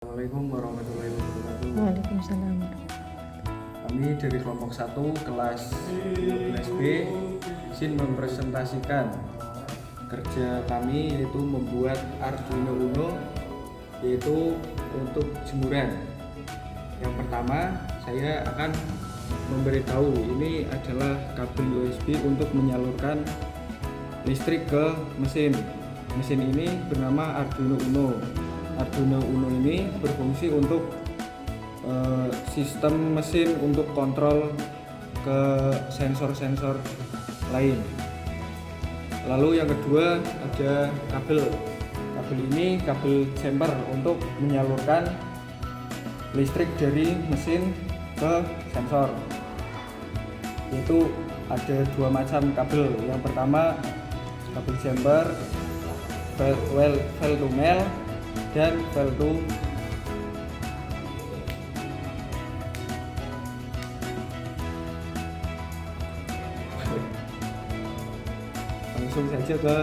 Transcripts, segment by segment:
Assalamualaikum warahmatullahi wabarakatuh. Waalaikumsalam. Kami dari kelompok 1 kelas 12B izin mempresentasikan kerja kami, yaitu membuat Arduino Uno, yaitu untuk jemuran. Yang pertama, saya akan memberitahu ini adalah kabel USB untuk menyalurkan listrik ke mesin. Mesin ini bernama Arduino Uno. Arduino Uno ini berfungsi untuk sistem mesin untuk kontrol ke sensor-sensor lain. Lalu yang kedua ada kabel. Kabel ini kabel jumper untuk menyalurkan listrik dari mesin ke sensor. Itu ada dua macam kabel. Yang pertama kabel jumper well to male dan well to langsung saja ke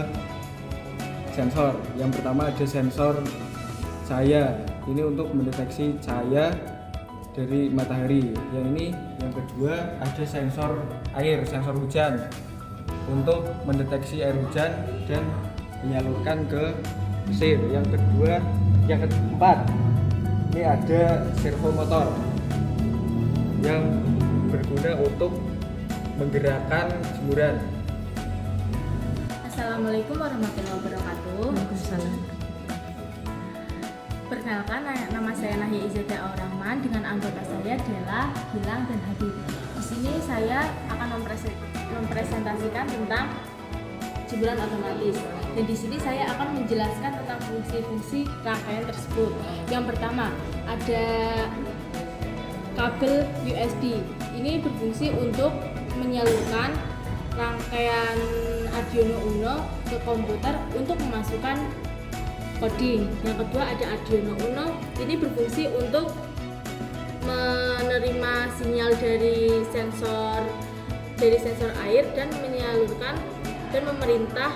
sensor. Yang pertama ada sensor cahaya, ini untuk mendeteksi cahaya dari matahari. Yang kedua ada sensor air, sensor hujan untuk mendeteksi air hujan dan menyalurkan ke mesin. Yang keempat ini ada servo motor yang berguna untuk menggerakkan jemuran. Assalamualaikum warahmatullahi wabarakatuh. Waalaikumsalam. Perkenalkan, nama saya Nahya Izadah Aurahman dengan anggota saya Dela, Gilang, dan Habib. Di sini saya akan mempresentasikan tentang jemuran otomatis. Dan di sini saya akan menjelaskan tentang fungsi-fungsi rangkaian tersebut. Yang pertama ada kabel USB. Ini berfungsi untuk menyalurkan rangkaian Arduino Uno ke komputer untuk memasukkan coding. Yang kedua ada Arduino Uno, ini berfungsi untuk menerima sinyal dari sensor air dan menyalurkan dan memerintah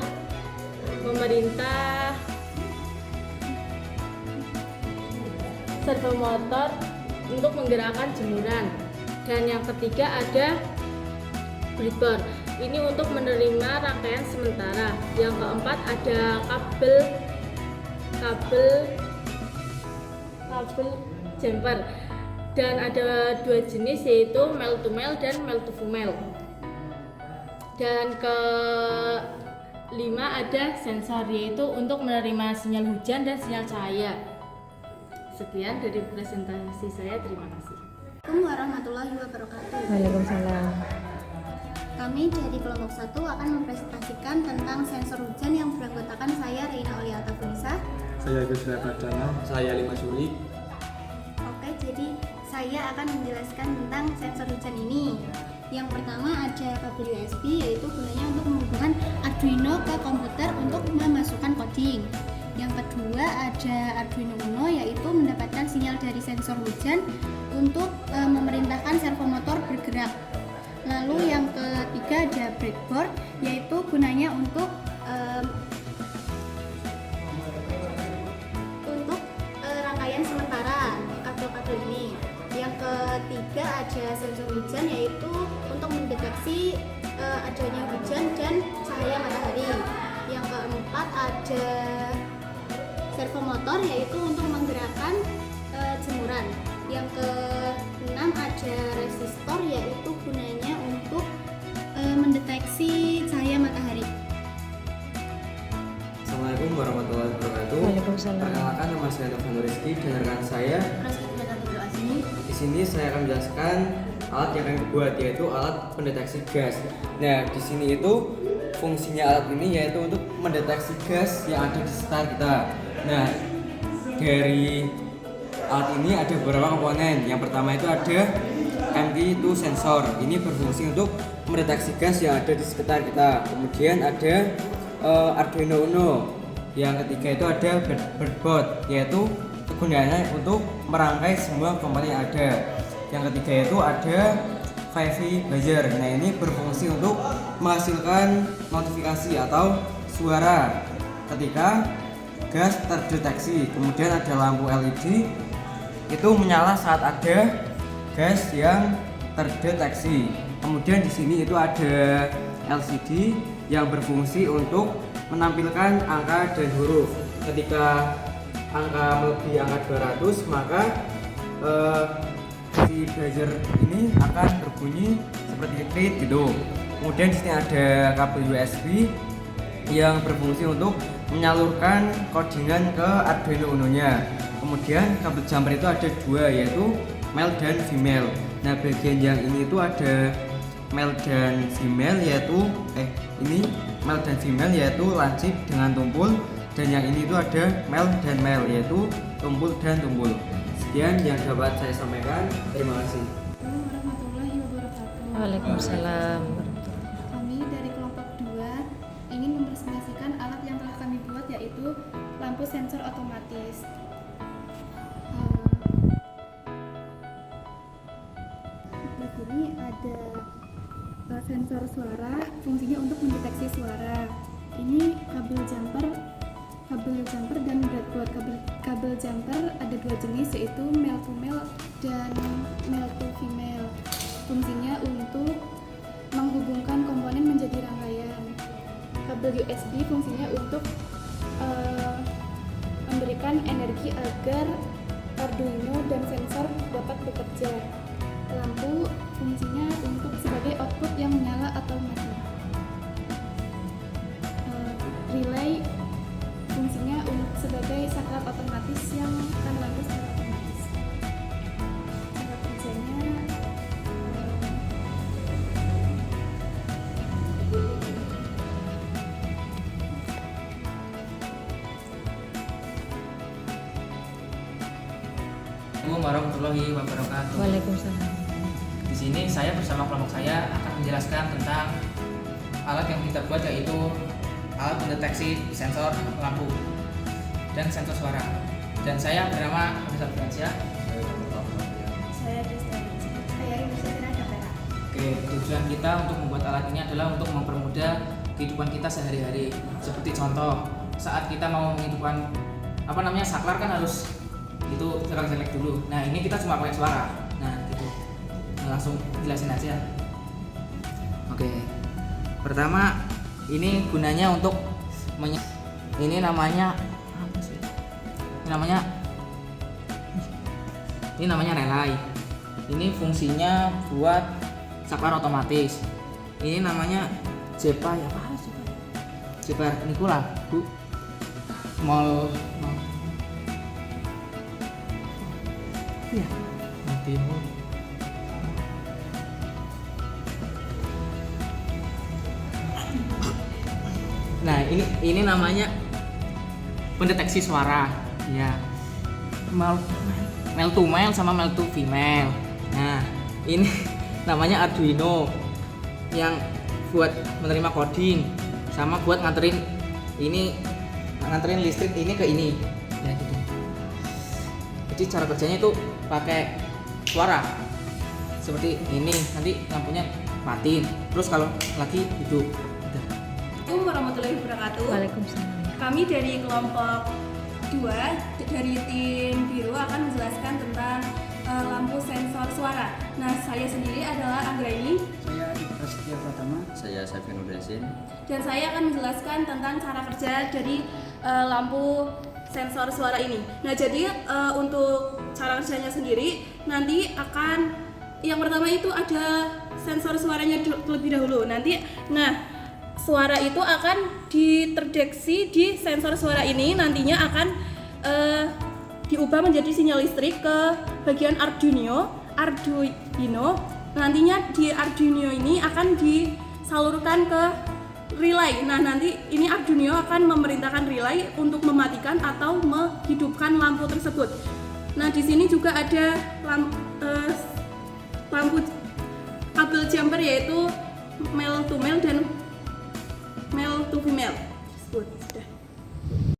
servo motor untuk menggerakkan jemuran. Dan yang ketiga ada breadboard, ini untuk menerima rangkaian sementara. Yang keempat ada kabel jumper, dan ada dua jenis, yaitu male to male dan male to female. Dan kelima ada sensor, yaitu untuk menerima sinyal hujan dan sinyal cahaya. Sekian dari presentasi saya, terima kasih. Assalamualaikum warahmatullahi wabarakatuh. Waalaikumsalam. Kami dari kelompok 1 akan mempresentasikan tentang sensor hujan yang beranggotakan saya Reina Oliata Funisa. Saya Gusra Pradana. Saya Lima Suli. Oke, jadi saya akan menjelaskan tentang sensor hujan ini. Yang pertama ada kabel USB, yaitu gunanya untuk menghubungkan Arduino ke komputer untuk memasukkan coding. Yang kedua ada Arduino Uno, yaitu mendapatkan sinyal dari sensor hujan untuk memerintahkan servo motor bergerak. Lalu yang ketiga ada breadboard, yaitu gunanya untuk rangkaian sementara kabel-kabel ini. Yang ketiga ada sensor hujan, yaitu untuk mendeteksi adanya hujan dan cahaya matahari. Yang keempat ada servo motor, yaitu untuk menggerakkan jemuran. Yang keenam ada resistor, yaitu gunanya untuk mendeteksi cahaya matahari. Assalamualaikum warahmatullahi wabarakatuh. Waalaikumsalam. Perkenalkan, nama saya Novan Rizky dan rekan saya. Di sini saya akan menjelaskan alat yang kami buat, yaitu alat pendeteksi gas. Nah, di sini itu fungsinya alat ini yaitu untuk mendeteksi gas yang ada di sekitar kita. Nah, dari alat ini ada beberapa komponen. Yang pertama itu ada MT2 sensor. Ini berfungsi untuk mendeteksi gas yang ada di sekitar kita. Kemudian ada Arduino Uno. Yang ketiga itu ada breadboard, yaitu kegunaannya untuk merangkai semua komponen yang ada. Yang ketiga itu ada 5V buzzer. Nah, ini berfungsi untuk menghasilkan notifikasi atau suara ketika gas terdeteksi. Kemudian ada lampu LED itu menyala saat ada gas yang terdeteksi. Kemudian di sini itu ada LCD yang berfungsi untuk menampilkan angka dan huruf. Ketika angka melebihi angka 200, maka si buzzer ini akan berbunyi seperti klik gitu. Kemudian di sini ada kabel USB yang berfungsi untuk menyalurkan codingan ke Arduino Uno-nya. Kemudian kabel jumper itu ada dua, yaitu male dan female. Nah, bagian yang ini itu ada male dan female, yaitu ini male dan female yaitu lancip dengan tumpul, dan yang ini itu ada male dan male yaitu tumpul dan tumpul. Sekian yang dapat saya sampaikan. Terima kasih. Assalamualaikum warahmatullahi wabarakatuh. Waalaikumsalam. Kami dari kelompok 2 ingin mempresentasikan alat yang telah kami buat, yaitu lampu sensor otomatis. Di sini ada sensor suara, fungsinya untuk mendeteksi suara. Ini kabel jumper dan breadboard. Kabel jumper ada dua jenis, yaitu male to male dan male to female. Fungsinya untuk menghubungkan komponen menjadi rangkaian. Kabel USB fungsinya untuk memberikan energi agar Arduino dan sensor dapat bekerja. Lampu fungsinya untuk sebagai output yang menyala atau mati. Relay fungsinya untuk sebagai saklar otomatis yang akan lampu secara otomatis. Cara kerjanya Assalamualaikum warahmatullahi wabarakatuh. Waalaikumsalam. Di sini saya bersama kelompok saya akan menjelaskan tentang alat yang kita buat, yaitu alat mendeteksi sensor lampu dan sensor suara. Dan saya bernama Abdul Firmansyah. saya Indonesia Kapera. Oke, tujuan kita untuk membuat alat ini adalah untuk mempermudah kehidupan kita sehari-hari. Seperti contoh, saat kita mau menghidupkan saklar kan harus itu selek dulu. Nah, ini kita cuma pakai suara. Nah, gitu. Langsung jelasin aja. Oke. Pertama, ini gunanya untuk ini namanya apa sih? Ini namanya relay. Ini fungsinya buat saklar otomatis. Ini namanya jepa ya, apa sih? Jepa niku lah, Bu. Mall ya, matimu. Nah, ini namanya pendeteksi suara. Ya. Male to male sama male to female. Nah, ini namanya Arduino yang buat menerima coding sama buat nganterin listrik ini ke ini. Ya gitu. Jadi cara kerjanya itu pakai suara seperti ini, nanti lampunya matiin, terus kalau lagi hidup. Assalamualaikum warahmatullahi wabarakatuh. Waalaikumsalam. Kami dari kelompok 2 dari tim biru akan menjelaskan tentang lampu sensor suara. Nah, saya sendiri adalah Anggraini. Saya Adi Prasetya Pratama. Saya Safin Udasin. Dan saya akan menjelaskan tentang cara kerja dari lampu sensor suara ini. Nah, jadi untuk cara kerjanya sendiri nanti akan yang pertama itu ada sensor suaranya terlebih dahulu. Suara itu akan diterdeteksi di sensor suara ini, nantinya akan diubah menjadi sinyal listrik ke bagian Arduino. Nantinya di Arduino ini akan disalurkan ke relay. Nah, nanti ini Arduino akan memerintahkan relay untuk mematikan atau menghidupkan lampu tersebut. Nah, di sini juga ada lampu kabel jumper, yaitu male to male dan male to female. Sudah.